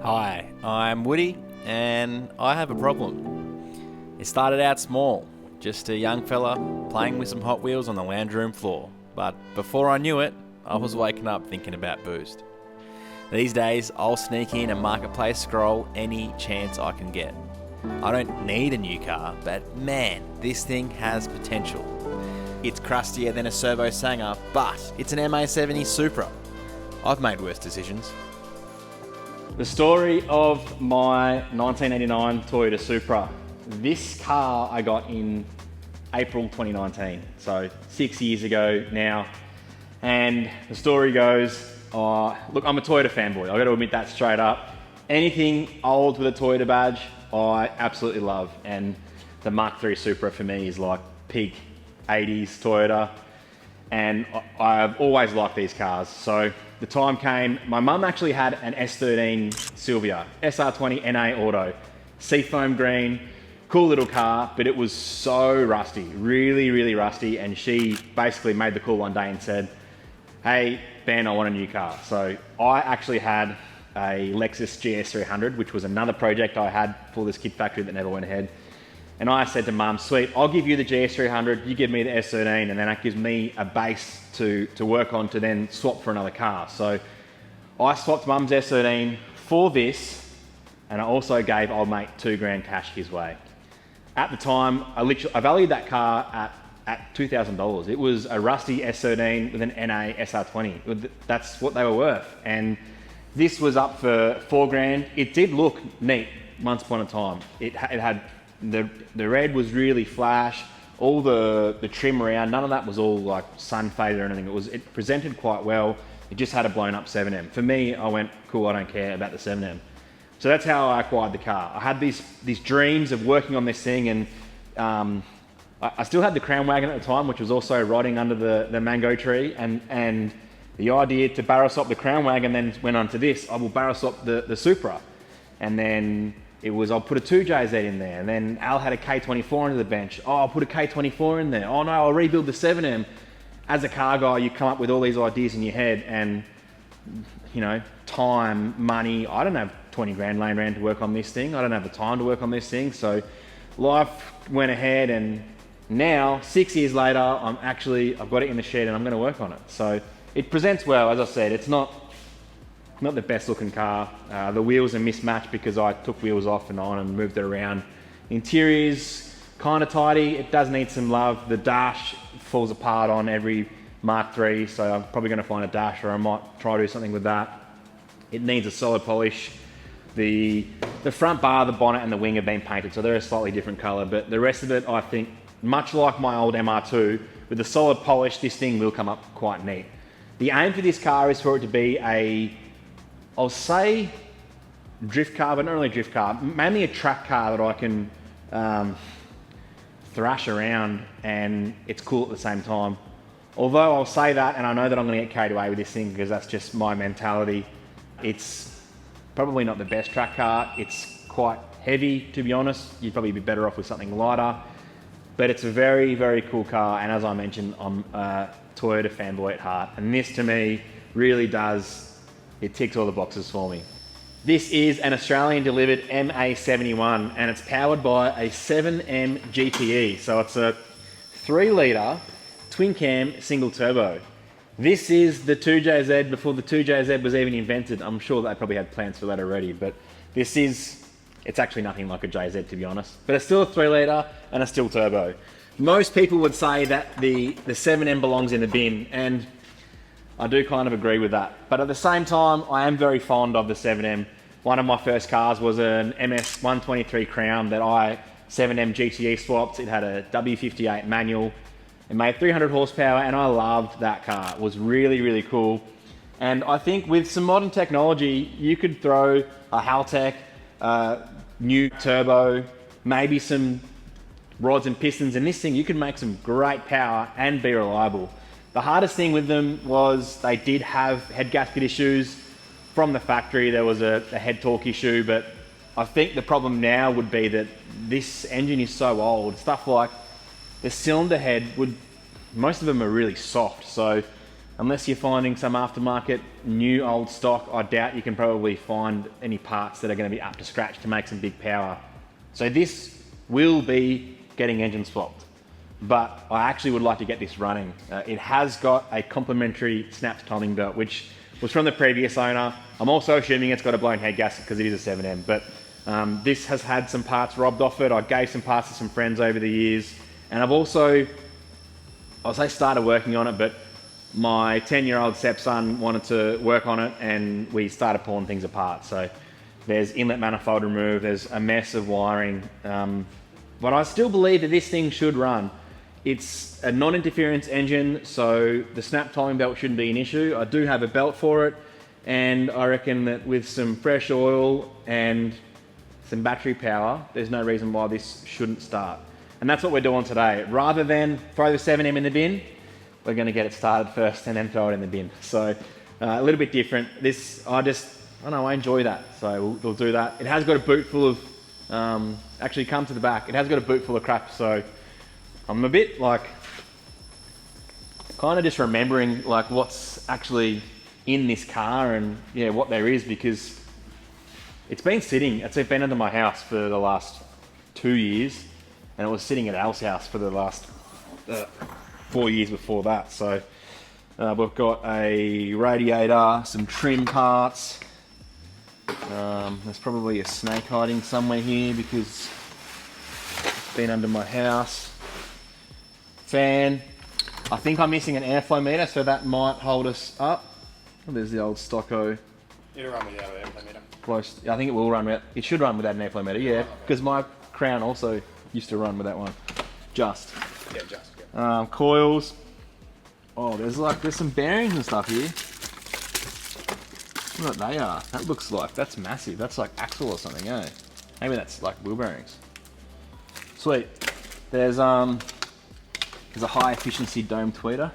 Hi, I'm Woody and I have a problem. It started out small, just a young fella playing with some Hot Wheels on the lounge room floor. But before I knew it, I was waking up thinking about boost. These days, I'll sneak in a marketplace scroll any chance I can get. I don't need a new car, but man, this thing has potential. It's crustier than a servo Sanger, but it's an MA70 Supra. I've made worse decisions. The story of my 1989 Toyota Supra. This car I got in April 2019, so 6 years ago now. And the story goes, look, I'm a Toyota fanboy. I've got to admit that straight up. Anything old with a Toyota badge, I absolutely love. And the Mk3 Supra for me is like peak 80s Toyota. And I've always liked these cars. So the time came, my mum actually had an S13 Silvia, SR20 NA Auto, seafoam green, cool little car, but it was so rusty, really, really rusty. And she basically made the call one day and said, hey, Ben, I want a new car. So I actually had a Lexus GS300, which was another project I had for this kid factory that never went ahead. And I said to Mum, sweet, I'll give you the GS300, you give me the S13, and then that gives me a base to work on to then swap for another car. So I swapped Mum's S13 for this, and I also gave old mate $2,000 cash his way. At the time, I valued that car at $2,000. It was a rusty S13 with an NA SR20. That's what they were worth. And this was up for $4,000. It did look neat once upon a time. It had the red was really flash, all the trim around, none of that was all like sun faded or anything. It presented quite well. It just had a blown up 7M. For me, I went, cool, I don't care about the 7M. So that's how I acquired the car. I had these dreams of working on this thing, and I still had the Crown Wagon at the time, which was also rotting under the mango tree, and the idea to barrel swap the Crown Wagon then went on to this. I will barrel swap the Supra. And then it was, I'll put a 2JZ in there. And then Al had a K24 under the bench. Oh, I'll put a K24 in there. Oh no, I'll rebuild the 7M. As a car guy, you come up with all these ideas in your head, and you know, time, money. I don't have 20 grand laying around to work on this thing. I don't have the time to work on this thing. So life went ahead, and now 6 years later, I've got it in the shed and I'm going to work on it. So it presents well. As I said, it's not the best looking car. The wheels are mismatched because I took wheels off and on and moved it around. Interior's kind of tidy. It does need some love. The dash falls apart on every Mark III, so I'm probably going to find a dash, or I might try to do something with that. It needs a solid polish. The front bar, the bonnet and the wing have been painted, so they're a slightly different color, but the rest of it, I think, much like my old MR2, with a solid polish, this thing will come up quite neat. The aim for this car is for it to be I'll say drift car, but not really drift car, mainly a track car that I can thrash around and it's cool at the same time. Although I'll say that, and I know that I'm going to get carried away with this thing because that's just my mentality, it's probably not the best track car. It's quite heavy, to be honest. You'd probably be better off with something lighter, but it's a very, very cool car. And as I mentioned, I'm a Toyota fanboy at heart, and this to me really it ticks all the boxes for me. This is an Australian delivered MA71, and it's powered by a 7M GTE. So it's a 3 litre twin cam single turbo. This is the 2JZ before the 2JZ was even invented. I'm sure they probably had plans for that already, but it's actually nothing like a JZ, to be honest. But it's still a 3 litre and a still turbo. Most people would say that the 7M belongs in the bin, and I do kind of agree with that. But at the same time, I am very fond of the 7M. One of my first cars was an MS123 Crown that I 7M GTE swapped. It had a W58 manual. It made 300 horsepower, and I loved that car. It was really, really cool. And I think with some modern technology, you could throw a Haltech, new turbo, maybe some rods and pistons in this thing. You could make some great power and be reliable. The hardest thing with them was they did have head gasket issues from the factory. There was a head torque issue, but I think the problem now would be that this engine is so old. Stuff like the cylinder head most of them are really soft. So unless you're finding some aftermarket, new old stock, I doubt you can probably find any parts that are going to be up to scratch to make some big power. So this will be getting engine swapped, but I actually would like to get this running. It has got a complimentary snapped timing belt, which was from the previous owner. I'm also assuming it's got a blown head gasket because it is a 7M, but this has had some parts robbed off it. I gave some parts to some friends over the years, and I've also, I'll say started working on it, but my 10-year-old stepson wanted to work on it and we started pulling things apart. So there's inlet manifold removed, there's a mess of wiring, but I still believe that this thing should run. It's a non-interference engine, so the snap timing belt shouldn't be an issue. I do have a belt for it, and I reckon that with some fresh oil and some battery power, there's no reason why this shouldn't start. And that's what we're doing today. Rather than throw the 7M in the bin, we're going to get it started first and then throw it in the bin. So a little bit different. This, I don't know, I enjoy that. So we'll do that. It has got a boot full of, actually come to the back, it has got a boot full of crap. So I'm a bit like, kind of just remembering like what's actually in this car and yeah, what there is, because it's been sitting, it's been under my house for the last 2 years, and it was sitting at Al's house for the last 4 years before that. So we've got a radiator, some trim parts. There's probably a snake hiding somewhere here because it's been under my house. Fan. I think I'm missing an airflow meter, so that might hold us up. Oh, there's the old Stocko. It'll run without an airflow meter. Close. I think it will run. It should run without an airflow meter, yeah. Because my Crown also used to run with that one. Just. Yeah, just. Yeah. Coils. Oh, there's some bearings and stuff here. Look what they are. That looks like, that's massive. That's like axle or something, eh? Maybe that's like wheel bearings. Sweet. There's a high efficiency dome tweeter.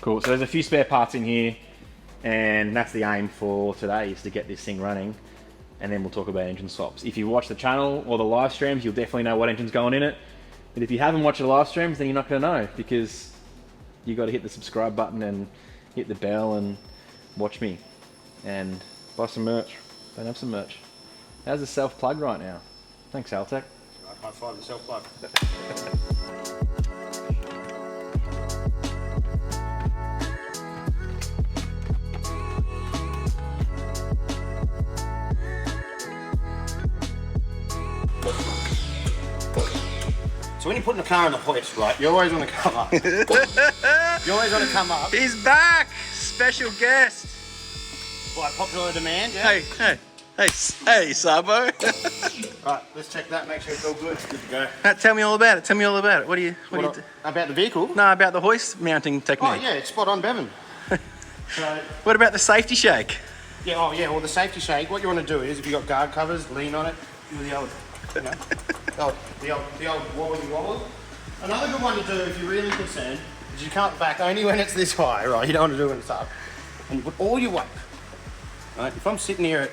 Cool. So there's a few spare parts in here, and that's the aim for today, is to get this thing running, and then we'll talk about engine swaps. If you watch the channel or the live streams, you'll definitely know what engine's going in it. But if you haven't watched the live streams, then you're not going to know, because you got to hit the subscribe button and hit the bell and watch me and buy some merch. Don't have some merch. How's the self plug right now? Thanks, Altec. I can't find the self plug. So when you're putting the car in the hoist, right, you always want to come up. You always want to come up. He's back! Special guest! By popular demand, yeah? Hey, Sabo. Right, let's check that, make sure it's all good. It's good to go. Tell me all about it. Tell me all about it. What do you do? About the vehicle? No, about the hoist mounting technique. Oh yeah, it's spot on, Bevan. So, What about the safety shake? yeah, well the safety shake, what you want to do is, if you've got guard covers, lean on it, do the old, you know, the old wobbly wobble. Another good one to do if you're really concerned is you can't back only when it's this high, right? You don't want to do it when it's up. And you put all your weight. Right? If I'm sitting here at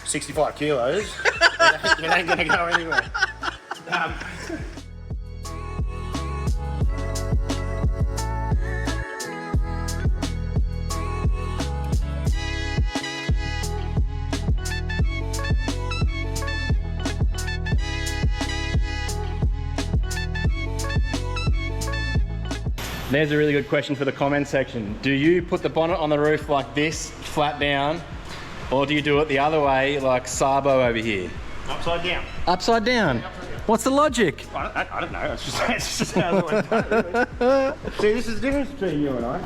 65 kilos, it ain't going to go anywhere. There's a really good question for the comment section. Do you put the bonnet on the roof like this, flat down, or do you do it the other way, like Sabo over here? Upside down. Upside down? What's the logic? I don't know, it's just how I've always done it, really. See, this is the difference between you and I.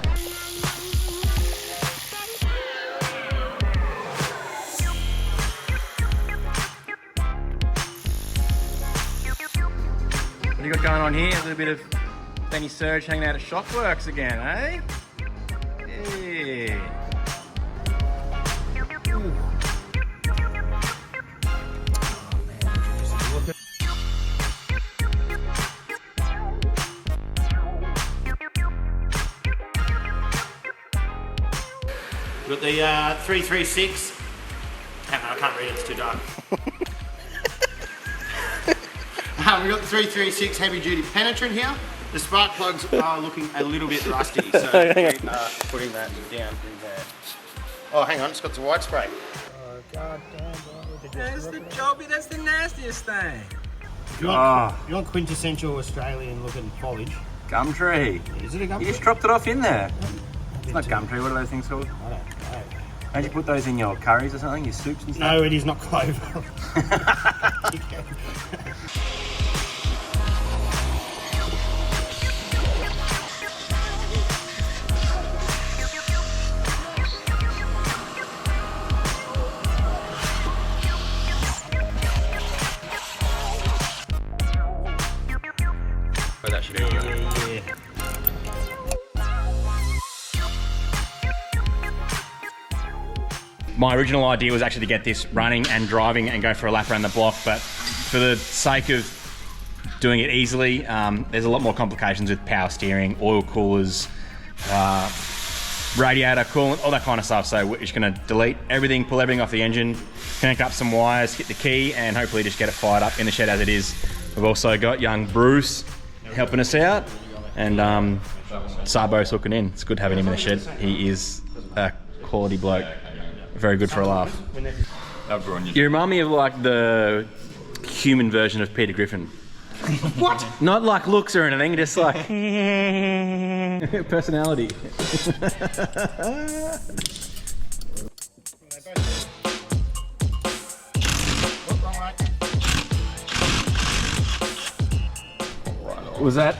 What do you got going on here? A little bit of Benny Surge hanging out at Shockworks again, eh? Yeah. We've got the 336. Hang on, I can't read it, it's too dark. We've got the 336 heavy duty penetrant here. The spark plugs are looking a little bit rusty, so we are putting that down in there. Oh, hang on, it's got the white spray. Oh, God damn. That's the jobby, that's the nastiest thing. You want quintessential Australian looking foliage? Gumtree. Is it a gumtree? You just dropped it off in there. It's not Gumtree, what are those things called? I don't know. Don't you put those in your curries or something, your soups and stuff? No, it is not clover. Oh, that should be good. My original idea was actually to get this running and driving and go for a lap around the block, but for the sake of doing it easily, there's a lot more complications with power steering, oil coolers, radiator coolant, all that kind of stuff. So we're just going to delete everything, pull everything off the engine, connect up some wires, hit the key, and hopefully just get it fired up in the shed as it is. We've also got young Bruce helping us out, and Sarbo's hooking in. It's good having him in the shed. He is a quality bloke. Very good for a laugh. You remind me of like the human version of Peter Griffin. What? Not like looks or anything, just like personality. Was that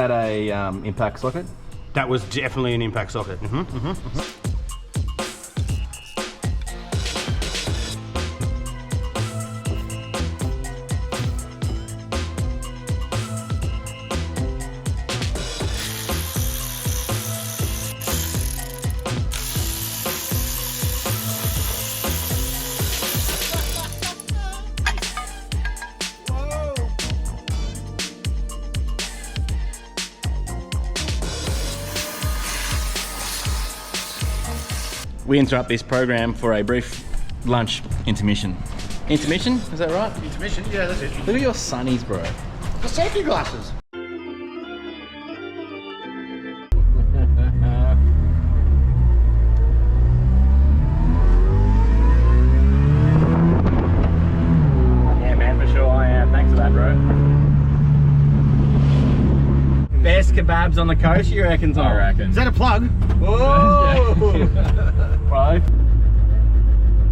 a impact socket? That was definitely an impact socket. We interrupt this program for a brief lunch intermission. Intermission? Is that right? Intermission? Yeah, that's it. Look at your sunnies, bro. The safety glasses. Yeah, man, for sure I am. Thanks for that, bro. Best kebabs on the coast, you reckon, Tom? I reckon. Is that a plug? Whoa! Bro. I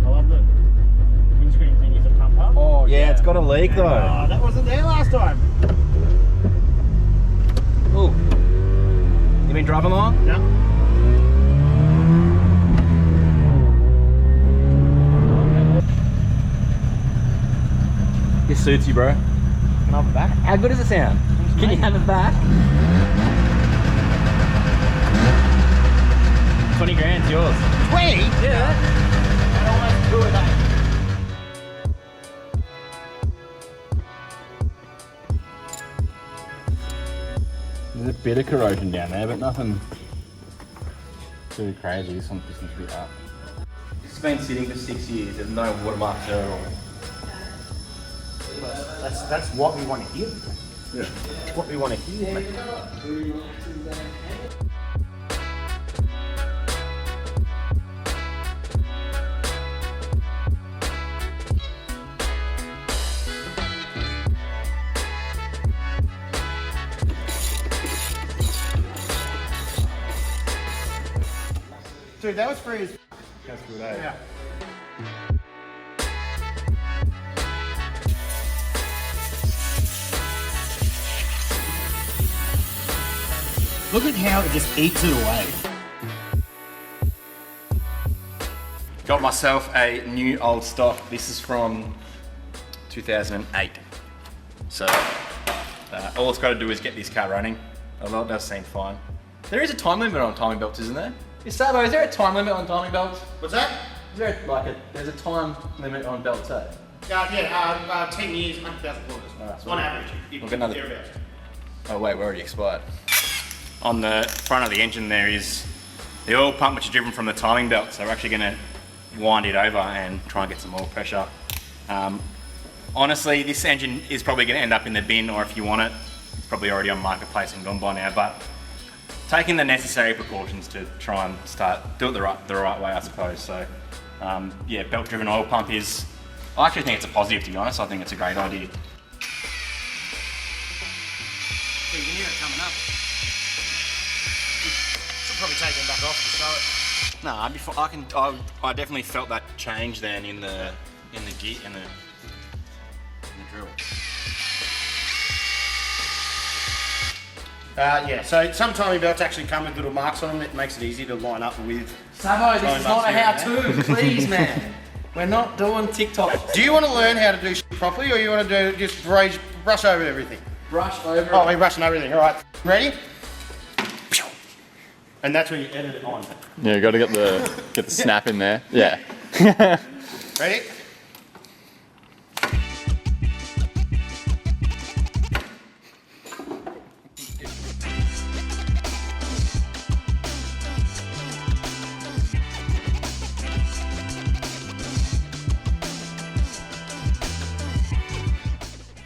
love the windscreen thing. Is a pump up? Oh, yeah, it's got a leak though. Oh, that wasn't there last time. Ooh. You been driving long? No. This suits you, bro. Can I have it back? How good does it sound? Can you have it back? 20 grand's yours. 20? Yeah. I almost blew it up. There's a bit of corrosion down there, but nothing too crazy. This one seems to be up. It's been sitting for 6 years. There's no watermarks there at all. That's what we want to hear. Yeah. That's what we want to hear. Mate. Dude, that was free as That's good, eh? yeah. Look at how it just eats it away. Got myself a new old stock. This is from 2008. So all it's got to do is get this car running. Although it does seem fine. There is a time limit on timing belts, isn't there? Sabo, is there a time limit on timing belts? What's that? Is there there's a time limit on belts, eh? 10 years, 100,000 kilometers. Alright, so on average. we'll get another- Thereabouts. Oh wait, we're already expired. On the front of the engine there is the oil pump which is driven from the timing belt, so we're actually going to wind it over and try and get some oil pressure. Honestly, this engine is probably going to end up in the bin, or if you want it, it's probably already on marketplace and gone by now, but taking the necessary precautions to try and do it the right way, I suppose. So yeah, belt driven oil pump is, I actually think it's a positive, to be honest. I think it's a great idea. You can hear it coming up. Should probably take them back off to show it. No, before I definitely felt that change then in the gear in the drill. Yeah, so some timing belts actually come with little marks on them that makes it easy to line up with. Sabo, this is not a how-to, please, man. We're not doing TikTok. Do you want to learn how to do shit properly, or you want to do just brush over everything? Brush over. Oh, we're brushing everything. All right, ready? And that's when you edit it on. Yeah, you got to get the snap in there. Yeah. Ready?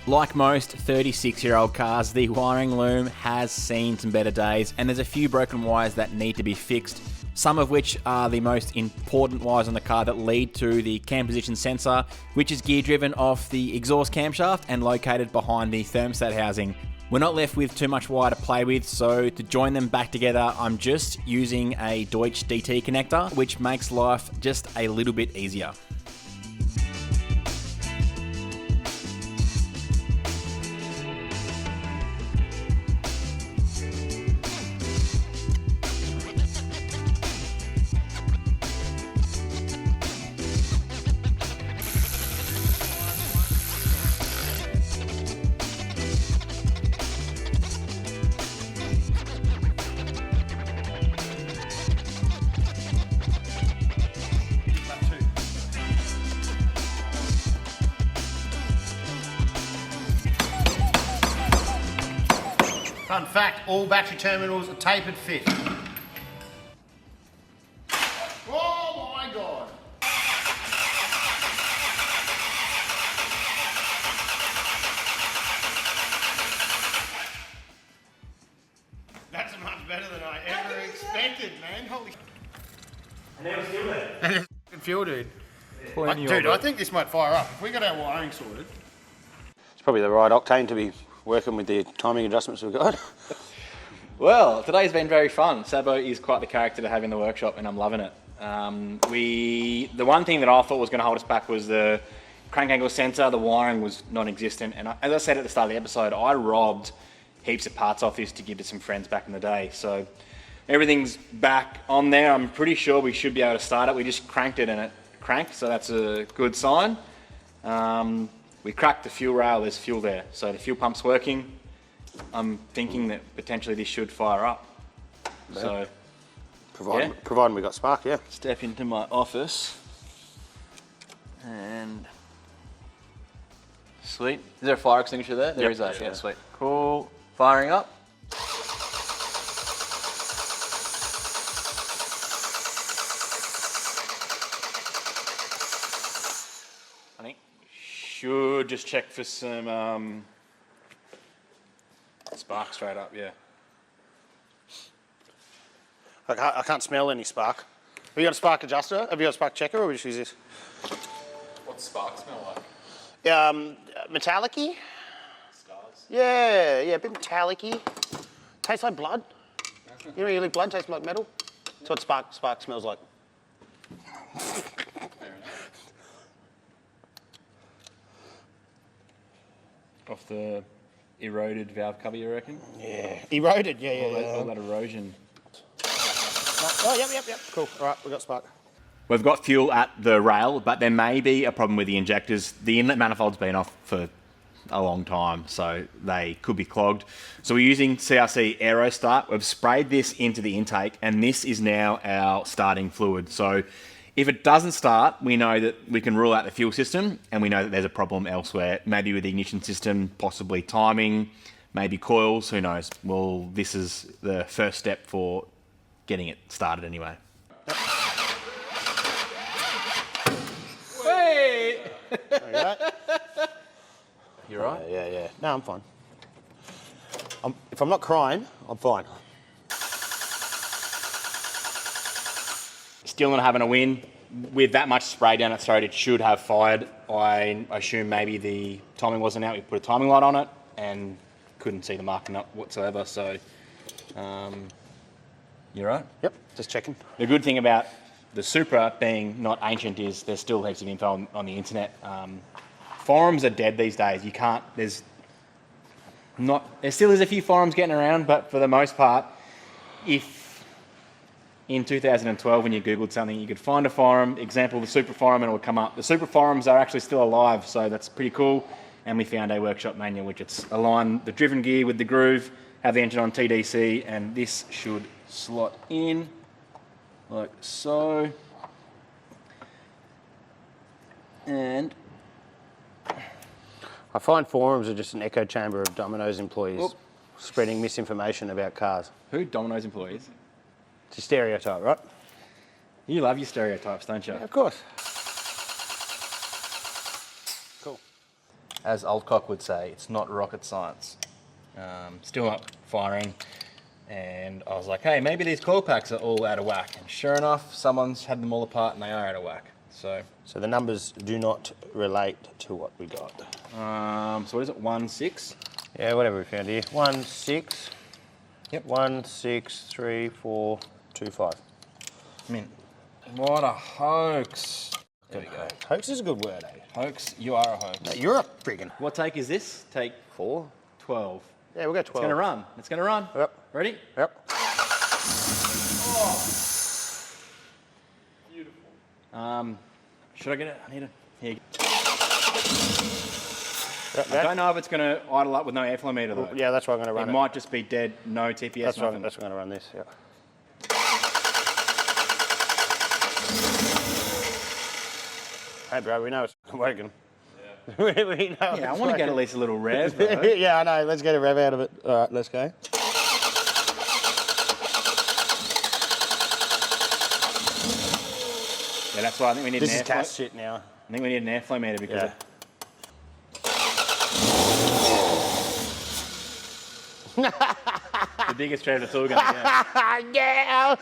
Like most 36-year-old cars, the wiring loom has seen some better days, and there's a few broken wires that need to be fixed, some of which are the most important wires on the car that lead to the cam position sensor, which is gear driven off the exhaust camshaft and located behind the thermostat housing. We're not left with too much wire to play with, so to join them back together, I'm just using a Deutsch DT connector, which makes life just a little bit easier. Fun fact, all battery terminals are tapered fit. Oh my God. That's much better than I ever expected, man. Holy. And there was still there. And it's fuel, dude. Dude, I think this might fire up. If we got our wiring sorted. It's probably the right octane to be working with the timing adjustments we've got. Well, today's been very fun. Sabo is quite the character to have in the workshop, and I'm loving it. The one thing that I thought was going to hold us back was the crank angle sensor. The wiring was non-existent, and as I said at the start of the episode, I robbed heaps of parts off this to give to some friends back in the day. So everything's back on there. I'm pretty sure we should be able to start it. We just cranked it and it cranked, so that's a good sign. We cracked the fuel rail, there's fuel there. So the fuel pump's working. I'm thinking that potentially this should fire up. So, Providing we got spark, yeah. step into my office. And sweet. Is there a fire extinguisher there? There is actually, yeah, sweet. Cool. Firing up. I think should just check for some spark straight up, yeah. I can't smell any spark. Have you got a spark adjuster? Have you got a spark checker, or we just use this? What's spark smell like? Metallic-y? Stars. Yeah, a bit metallic-y. Tastes like blood. You know, you leave blood, tastes like metal. That's what spark smells like. Off the eroded valve cover, you reckon? Yeah. Eroded, yeah. All that erosion. Oh, yep. Cool. All right, we've got spark. We've got fuel at the rail, but there may be a problem with the injectors. The inlet manifold's been off for a long time, so they could be clogged. So we're using CRC Aero Start. We've sprayed this into the intake, and this is now our starting fluid. So if it doesn't start, we know that we can rule out the fuel system, and we know that there's a problem elsewhere, maybe with the ignition system, possibly timing, maybe coils, who knows. Well, this is the first step for getting it started anyway. Wait! You right? You right? Yeah. No, I'm fine. If I'm not crying, I'm fine. Still not having a win. With that much spray down its throat, it should have fired. I assume maybe the timing wasn't out. We put a timing light on it and couldn't see the marking up whatsoever. So, you're right. Yep, just checking. The good thing about the Supra being not ancient is there's still heaps of info on the internet. Forums are dead these days. You can't. There still is a few forums getting around, but for the most part, if in 2012 when you Googled something, you could find a forum, example the Supra forum, and it would come up. The Supra forums are actually still alive, so that's pretty cool. And we found a workshop manual which it's aligned the driven gear with the groove, have the engine on TDC, and this should slot in like so. And I find forums are just an echo chamber of Domino's employees spreading misinformation about cars. who? Domino's employees? It's a stereotype, right? You love your stereotypes, don't you? Yeah, of course. Cool. As Oldcock would say, it's not rocket science. Still not firing. And I was like, hey, maybe these coil packs are all out of whack. And sure enough, someone's had them all apart and they are out of whack. So the numbers do not relate to what we got. so what is it, 1.6? Yeah, whatever we found here. 1.6. Yep. 1.63425. Mint. What a hoax. There we go. Hoax is a good word, eh? Hoax, you are a hoax. No, you're a friggin' What take is this? Take 4. 12. Yeah, we'll go 12. It's gonna run. It's gonna run. Yep. Ready? Yep. Should I get it? I need it. Here. Yep, I don't know if it's gonna idle up with no airflow meter though. Yeah, that's why I'm going to run It it. might just be dead, no TPS, That's why I'm nothing. going to run this, yeah. Hey, bro, we know it's working. Yeah. we know Yeah, I it's want to get at working. least a little rev, bro. Yeah, I know. Let's get a rev out of it. All right, let's go. Yeah, that's why I think we need This an is airflow. test shit now. I think we need an airflow meter because Yeah. the biggest trade it's all going to get. Yeah!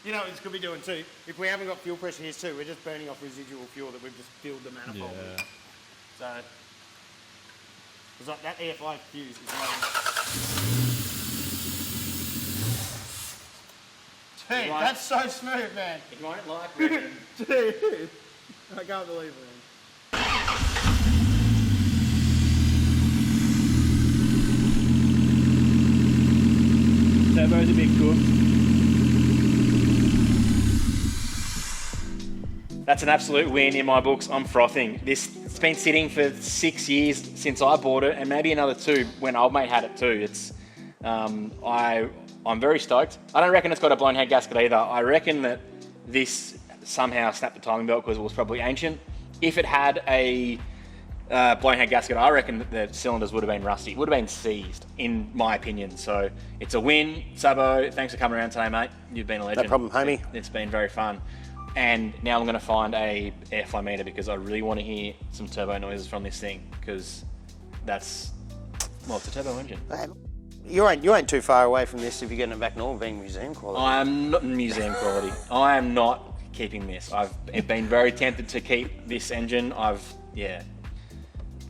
You know what this could be doing too? If we haven't got fuel pressure here too, we're just burning off residual fuel that we've just filled the manifold with. So, it's like that airflow fuse is low. Dude, Right. that's so smooth, man. You might like revving. Dude, I can't believe it, man. Turbo's a bit cooked. That's an absolute win in my books. I'm frothing. It's been sitting for 6 years since I bought it, and maybe another 2 when old mate had it too. It's I'm very stoked. I don't reckon it's got a blown head gasket either. I reckon that this somehow snapped the timing belt because it was probably ancient. If it had a blown head gasket, I reckon that the cylinders would have been rusty. It would have been seized, in my opinion. So it's a win. Sabo, thanks for coming around today, mate. You've been a legend. No problem, homie. It's been very fun. And now I'm going to find a airflow meter because I really want to hear some turbo noises from this thing because that's, well, it's a turbo engine. You ain't too far away from this if you're getting it back normal, being museum quality. I'm not museum quality. I am not keeping this. I've been very tempted to keep this engine. Yeah.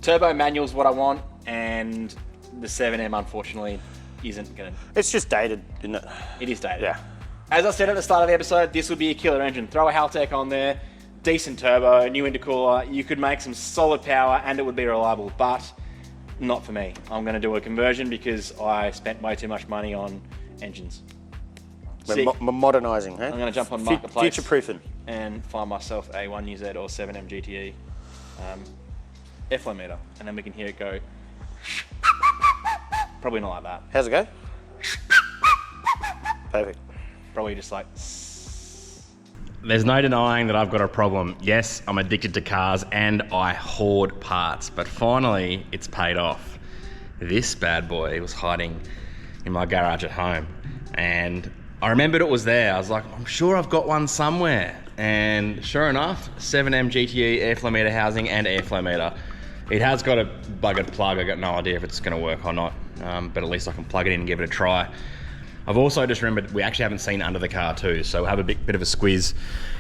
Turbo manual's what I want, and the 7M unfortunately isn't gonna. It's just dated, isn't it? It is dated. Yeah. As I said at the start of the episode, this would be a killer engine. Throw a Haltech on there, decent turbo, new intercooler. You could make some solid power, and it would be reliable. But not for me. I'm going to do a conversion because I spent way too much money on engines. Sick. We're modernising, huh? I'm going to jump on Marketplace Future-proofing. and find myself a 1UZ or 7M GTE airflow meter, and then we can hear it go. Probably not like that. How's it go? Perfect. Probably just like. There's no denying that I've got a problem. Yes, I'm addicted to cars and I hoard parts, but finally it's paid off. This bad boy was hiding in my garage at home, and I remembered it was there. I was like, I'm sure I've got one somewhere. And sure enough, 7M GTE airflow meter housing and airflow meter. It has got a buggered plug. I got no idea if it's gonna work or not, but at least I can plug it in and give it a try. I've also just remembered we actually haven't seen under the car too, so we'll have a bit of a squiz.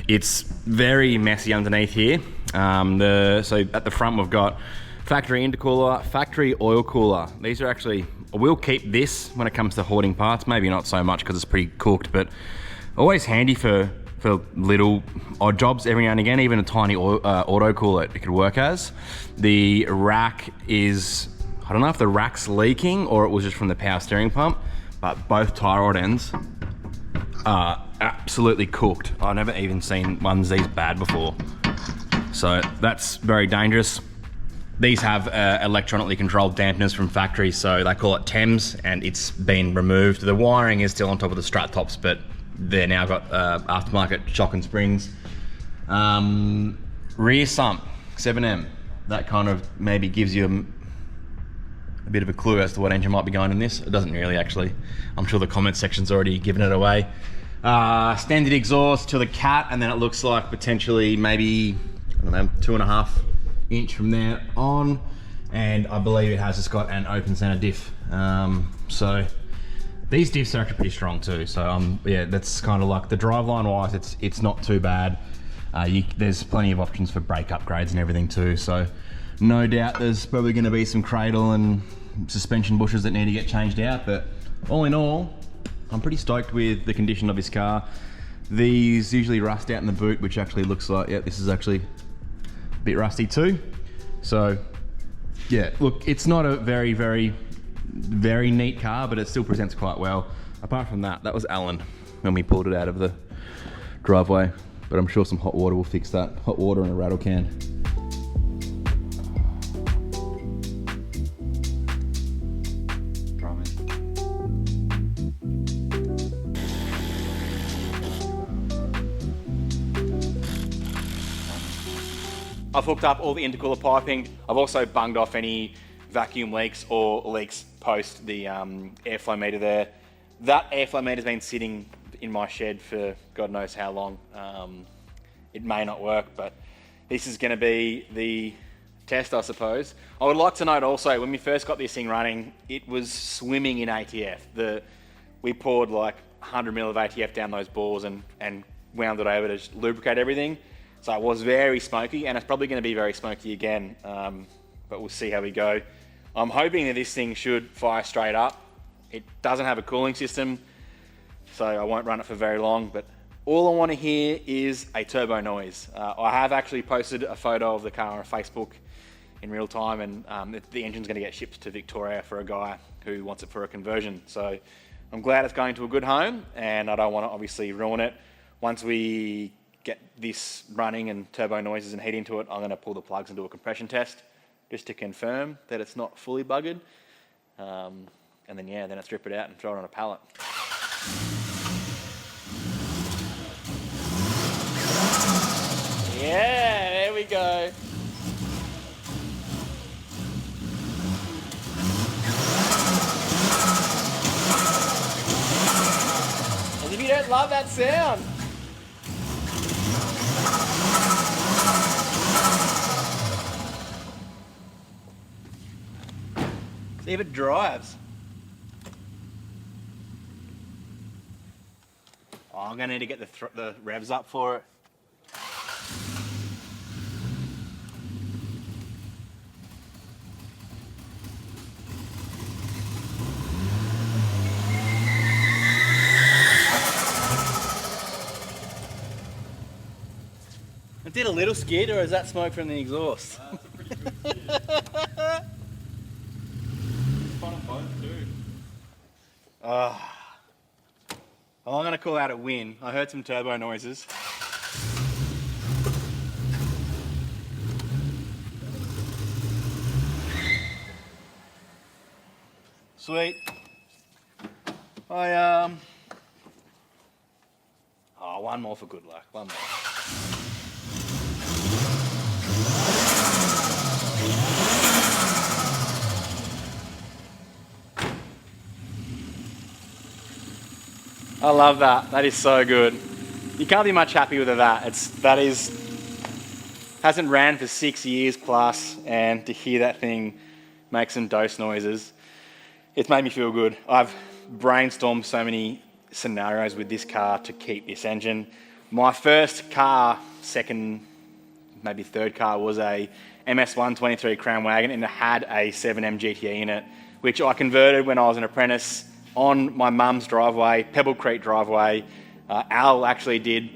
It's very messy underneath here. So at the front we've got factory intercooler, factory oil cooler. These are actually, I will keep this when it comes to hoarding parts, maybe not so much because it's pretty cooked, but always handy for little odd jobs every now and again. Even a tiny auto cooler it could work as. The rack is, I don't know if the rack's leaking or it was just from the power steering pump, but both tie rod ends are absolutely cooked. I've never even seen ones these bad before. So that's very dangerous. These have electronically controlled dampeners from factory, so they call it TEMS, and it's been removed. The wiring is still on top of the strut tops, but they're now got aftermarket shock and springs. Rear sump, 7M. That kind of maybe gives you a bit of a clue as to what engine might be going in this. It doesn't really actually. I'm sure the comment section's already given it away. Standard exhaust to the cat, and then it looks like potentially maybe, I don't know, 2.5 inch from there on. And I believe it has just got an open center diff. So these diffs are actually pretty strong too. So yeah, that's kind of like the driveline wise, it's not too bad. There's plenty of options for brake upgrades and everything too. So no doubt there's probably going to be some cradle and suspension bushes that need to get changed out, but all in all, I'm pretty stoked with the condition of this car. These usually rust out in the boot, which actually looks like, yeah, this is actually a bit rusty too. So yeah, look, it's not a very, very, very neat car, but it still presents quite well. Apart from that, that was Alan when we pulled it out of the driveway, but I'm sure some hot water will fix that. Hot water and a rattle can. I've hooked up all the intercooler piping. I've also bunged off any vacuum leaks or leaks post the airflow meter there. That airflow meter's been sitting in my shed for God knows how long. It may not work, but this is going to be the test, I suppose. I would like to note also, when we first got this thing running, it was swimming in ATF. We poured like 100 ml of ATF down those balls and wound it over to lubricate everything. So it was very smoky, and it's probably going to be very smoky again, but we'll see how we go. I'm hoping that this thing should fire straight up. It doesn't have a cooling system, so I won't run it for very long, but all I want to hear is a turbo noise. I have actually posted a photo of the car on Facebook in real time, and the engine's going to get shipped to Victoria for a guy who wants it for a conversion. So I'm glad it's going to a good home, and I don't want to obviously ruin it. Once we get this running and turbo noises and heat into it, I'm going to pull the plugs and do a compression test just to confirm that it's not fully buggered. And then, yeah, then I strip it out and throw it on a pallet. Yeah, there we go. And if you don't love that sound, see if it drives. Oh, I'm going to need to get the revs up for it. It did a little skid, or is that smoke from the exhaust? Well, I'm going to call out a win. I heard some turbo noises. Sweet. Oh, one more for good luck. One more. I love that. That is so good. You can't be much happier with that. Hasn't ran for 6 years plus, and to hear that thing make some dose noises, it's made me feel good. I've brainstormed so many scenarios with this car to keep this engine. My first car, second, maybe third car, was a MS123 Crown Wagon, and it had a 7M GTE in it, which I converted when I was an apprentice on my mum's driveway, Pebble Creek driveway. Al actually did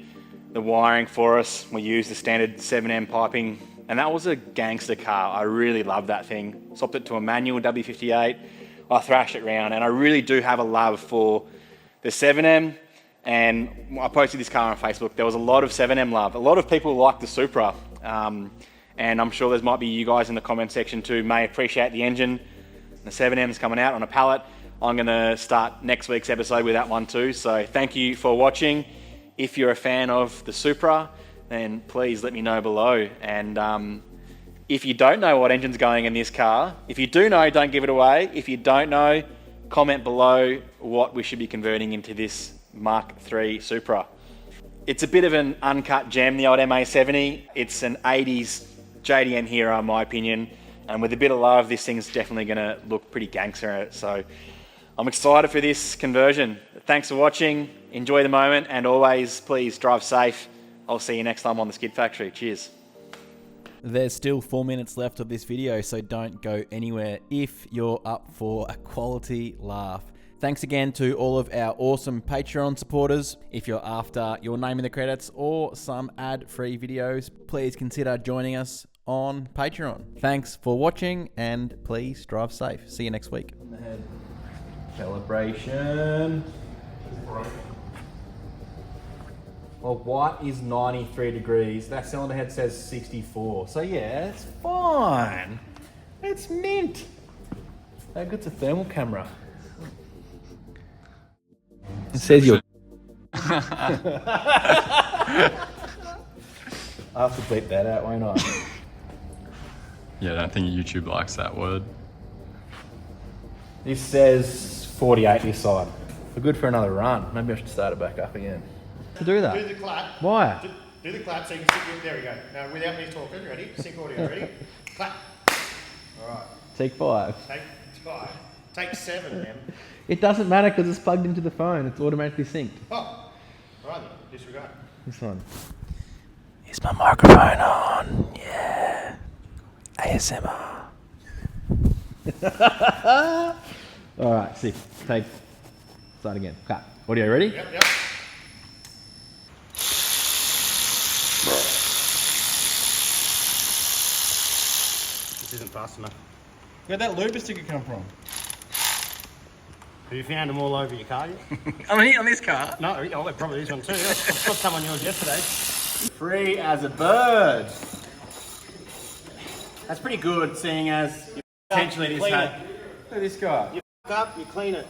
the wiring for us. We used the standard 7M piping, and that was a gangster car. I really loved that thing. Swapped it to a manual W58. I thrashed it around, and I really do have a love for the 7M, and I posted this car on Facebook. There was a lot of 7M love. A lot of people like the Supra, and I'm sure there might be you guys in the comment section too may appreciate the engine. The 7M's coming out on a pallet. I'm going to start next week's episode with that one too. So thank you for watching. If you're a fan of the Supra, then please let me know below. And if you don't know what engine's going in this car, if you do know, don't give it away. If you don't know, comment below what we should be converting into this Mk3 Supra. It's a bit of an uncut gem, the old MA70. It's an 80s JDM hero in my opinion. And with a bit of love, this thing's definitely going to look pretty gangster in it. So I'm excited for this conversion. Thanks for watching. Enjoy the moment, and always, please drive safe. I'll see you next time on the Skid Factory. Cheers. There's still 4 minutes left of this video, so don't go anywhere if you're up for a quality laugh. Thanks again to all of our awesome Patreon supporters. If you're after your name in the credits or some ad-free videos, please consider joining us on Patreon. Thanks for watching, and please drive safe. See you next week. On the head. Calibration. Well, white is 93 degrees. That cylinder head says 64. So yeah, it's fine. It's mint. How good's a thermal camera? It says you're... I'll have to bleep that out, won't I? Yeah, I don't think YouTube likes that word. This says 48 this side. We're good for another run. Maybe I should start it back up again. To do that? Do the clap. Why? Do the clap so you can stick it. There we go. Now, without me talking, ready? Sync audio, ready? Clap. All right. Take 5. Take 5. Take 7, man. It doesn't matter because it's plugged into the phone. It's automatically synced. Oh. All right then. Disregard. This one. Is my microphone on? Yeah. ASMR. Alright, sick. Take. Start again. Cut. Audio ready? Yep, yep. This isn't fast enough. Where'd that lube sticker come from? Have you found them all over your car yet? On this car? No, oh, probably this one too. I put some on yours yesterday. Free as a bird. That's pretty good, seeing as potentially this Clean had. it. Look at this guy. You f up, you clean it.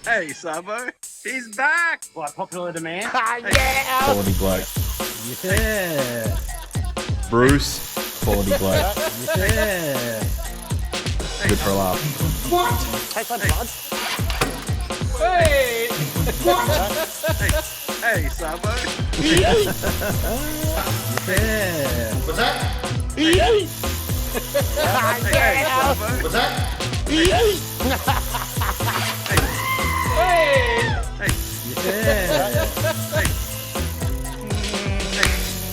Hey, Sabo. He's back. What, popular demand? Quality bloke. Yeah. Bruce. Quality bloke. Yeah. Good for a laugh. Tastes like blood. Hey! Hey, Sabo. Yeah. What's that? Hey, Sabo. What's that?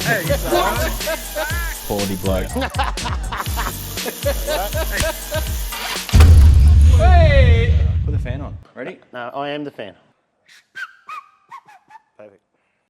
Hey, Sabo. Quality bloke. Wait! Put the fan on. Ready? No, I am the fan.